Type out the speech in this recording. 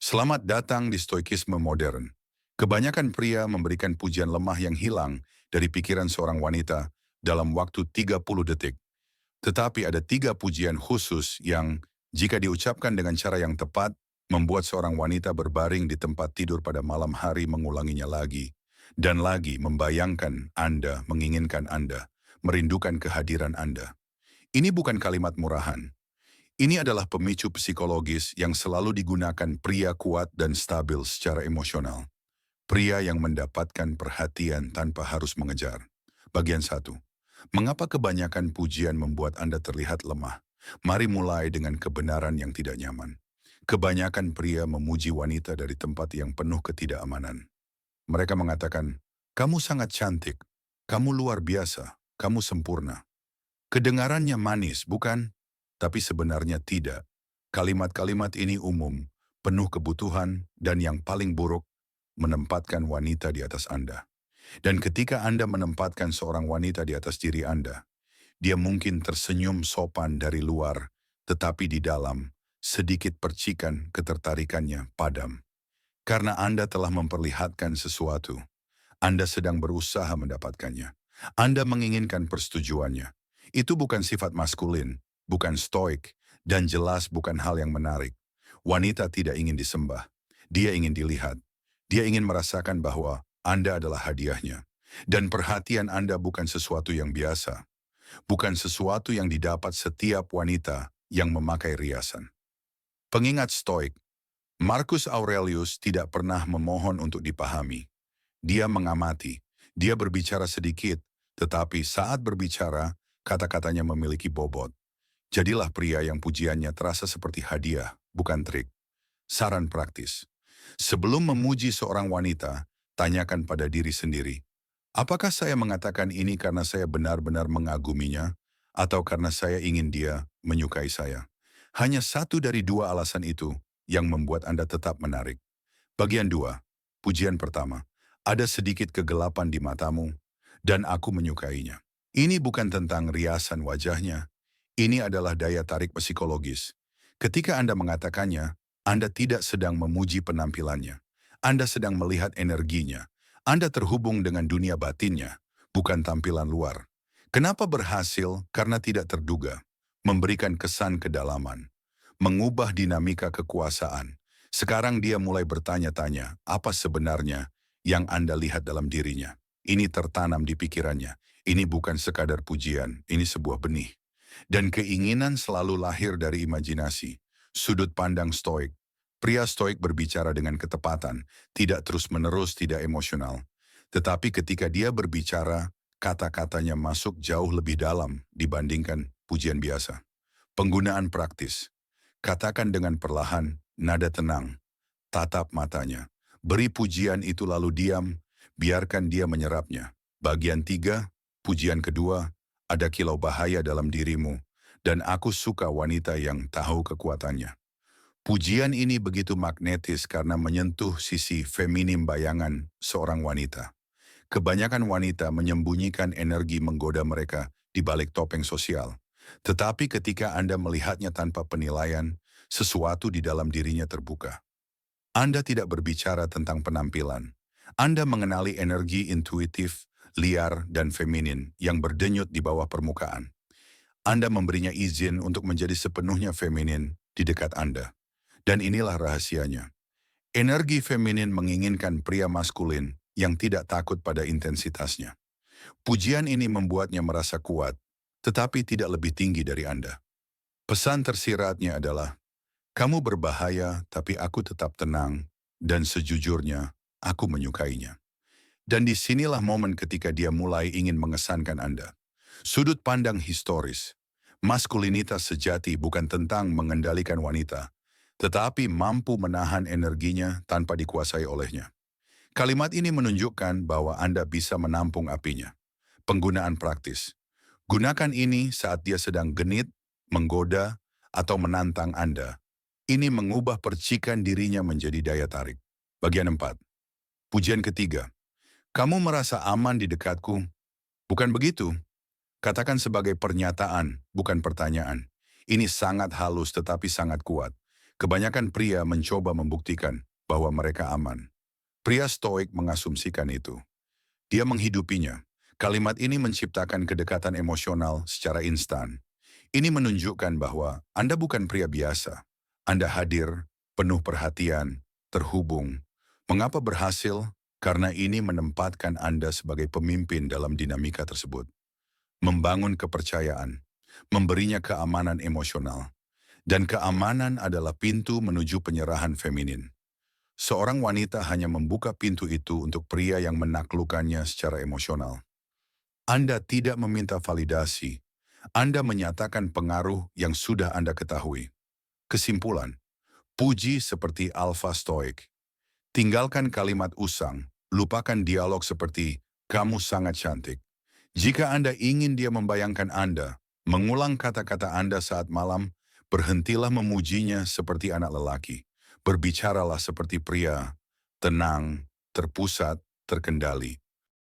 Selamat datang di stoikisme modern. Kebanyakan pria memberikan pujian lemah yang hilang dari pikiran seorang wanita dalam waktu 30 detik. Tetapi ada 3 pujian khusus yang, jika diucapkan dengan cara yang tepat, membuat seorang wanita berbaring di tempat tidur pada malam hari mengulanginya lagi. Dan lagi membayangkan Anda, menginginkan Anda, merindukan kehadiran Anda. Ini bukan kalimat murahan. Ini adalah pemicu psikologis yang selalu digunakan pria kuat dan stabil secara emosional. Pria yang mendapatkan perhatian tanpa harus mengejar. Bagian 1. Mengapa kebanyakan pujian membuat Anda terlihat lemah? Mari mulai dengan kebenaran yang tidak nyaman. Kebanyakan pria memuji wanita dari tempat yang penuh ketidakamanan. Mereka mengatakan, "Kamu sangat cantik, kamu luar biasa, kamu sempurna." Kedengarannya manis, bukan? Tapi sebenarnya tidak. Kalimat-kalimat ini umum, penuh kebutuhan, dan yang paling buruk, menempatkan wanita di atas Anda. Dan ketika Anda menempatkan seorang wanita di atas diri Anda, dia mungkin tersenyum sopan dari luar, tetapi di dalam, sedikit percikan ketertarikannya padam. Karena Anda telah memperlihatkan sesuatu, Anda sedang berusaha mendapatkannya. Anda menginginkan persetujuannya. Itu bukan sifat maskulin, bukan stoik, dan jelas bukan hal yang menarik. Wanita tidak ingin disembah. Dia ingin dilihat. Dia ingin merasakan bahwa Anda adalah hadiahnya. Dan perhatian Anda bukan sesuatu yang biasa. Bukan sesuatu yang didapat setiap wanita yang memakai riasan. Pengingat stoik, Marcus Aurelius tidak pernah memohon untuk dipahami. Dia mengamati, dia berbicara sedikit, tetapi saat berbicara, kata-katanya memiliki bobot. Jadilah pria yang pujiannya terasa seperti hadiah, bukan trik. Saran praktis. Sebelum memuji seorang wanita, tanyakan pada diri sendiri. Apakah saya mengatakan ini karena saya benar-benar mengaguminya, atau karena saya ingin dia menyukai saya? Hanya satu dari 2 alasan itu yang membuat Anda tetap menarik. Bagian 2. Pujian pertama. Ada sedikit kegelapan di matamu, dan aku menyukainya. Ini bukan tentang riasan wajahnya. Ini adalah daya tarik psikologis. Ketika Anda mengatakannya, Anda tidak sedang memuji penampilannya. Anda sedang melihat energinya. Anda terhubung dengan dunia batinnya, bukan tampilan luar. Kenapa berhasil? Karena tidak terduga. Memberikan kesan kedalaman. Mengubah dinamika kekuasaan. Sekarang dia mulai bertanya-tanya, apa sebenarnya yang Anda lihat dalam dirinya? Ini tertanam di pikirannya. Ini bukan sekadar pujian, ini sebuah benih. Dan keinginan selalu lahir dari imajinasi. Sudut pandang stoik. Pria stoik berbicara dengan ketepatan, tidak terus-menerus, tidak emosional. Tetapi ketika dia berbicara, kata-katanya masuk jauh lebih dalam dibandingkan pujian biasa. Penggunaan praktis. Katakan dengan perlahan, nada tenang. Tatap matanya. Beri pujian itu lalu diam, biarkan dia menyerapnya. Bagian 3, pujian kedua, ada kilau bahaya dalam dirimu, dan aku suka wanita yang tahu kekuatannya. Pujian ini begitu magnetis karena menyentuh sisi feminim bayangan seorang wanita. Kebanyakan wanita menyembunyikan energi menggoda mereka di balik topeng sosial. Tetapi ketika Anda melihatnya tanpa penilaian, sesuatu di dalam dirinya terbuka. Anda tidak berbicara tentang penampilan. Anda mengenali energi intuitif, liar, dan feminin yang berdenyut di bawah permukaan. Anda memberinya izin untuk menjadi sepenuhnya feminin di dekat Anda. Dan inilah rahasianya. Energi feminin menginginkan pria maskulin yang tidak takut pada intensitasnya. Pujian ini membuatnya merasa kuat, tetapi tidak lebih tinggi dari Anda. Pesan tersiratnya adalah, kamu berbahaya, tapi aku tetap tenang, dan sejujurnya, aku menyukainya. Dan disinilah momen ketika dia mulai ingin mengesankan Anda. Sudut pandang historis. Maskulinitas sejati bukan tentang mengendalikan wanita, tetapi mampu menahan energinya tanpa dikuasai olehnya. Kalimat ini menunjukkan bahwa Anda bisa menampung apinya. Penggunaan praktis. Gunakan ini saat dia sedang genit, menggoda, atau menantang Anda. Ini mengubah percikan dirinya menjadi daya tarik. Bagian 4. Pujian ketiga. Kamu merasa aman di dekatku? Bukan begitu. Katakan sebagai pernyataan, bukan pertanyaan. Ini sangat halus tetapi sangat kuat. Kebanyakan pria mencoba membuktikan bahwa mereka aman. Pria stoik mengasumsikan itu. Dia menghidupinya. Kalimat ini menciptakan kedekatan emosional secara instan. Ini menunjukkan bahwa Anda bukan pria biasa. Anda hadir, penuh perhatian, terhubung. Mengapa berhasil? Karena ini menempatkan Anda sebagai pemimpin dalam dinamika tersebut. Membangun kepercayaan, memberinya keamanan emosional. Dan keamanan adalah pintu menuju penyerahan feminin. Seorang wanita hanya membuka pintu itu untuk pria yang menaklukkannya secara emosional. Anda tidak meminta validasi. Anda menyatakan pengaruh yang sudah Anda ketahui. Kesimpulan, puji seperti alpha stoik. Tinggalkan kalimat usang, lupakan dialog seperti, kamu sangat cantik. Jika Anda ingin dia membayangkan Anda, mengulang kata-kata Anda saat malam, berhentilah memujinya seperti anak lelaki. Berbicaralah seperti pria, tenang, terpusat, terkendali.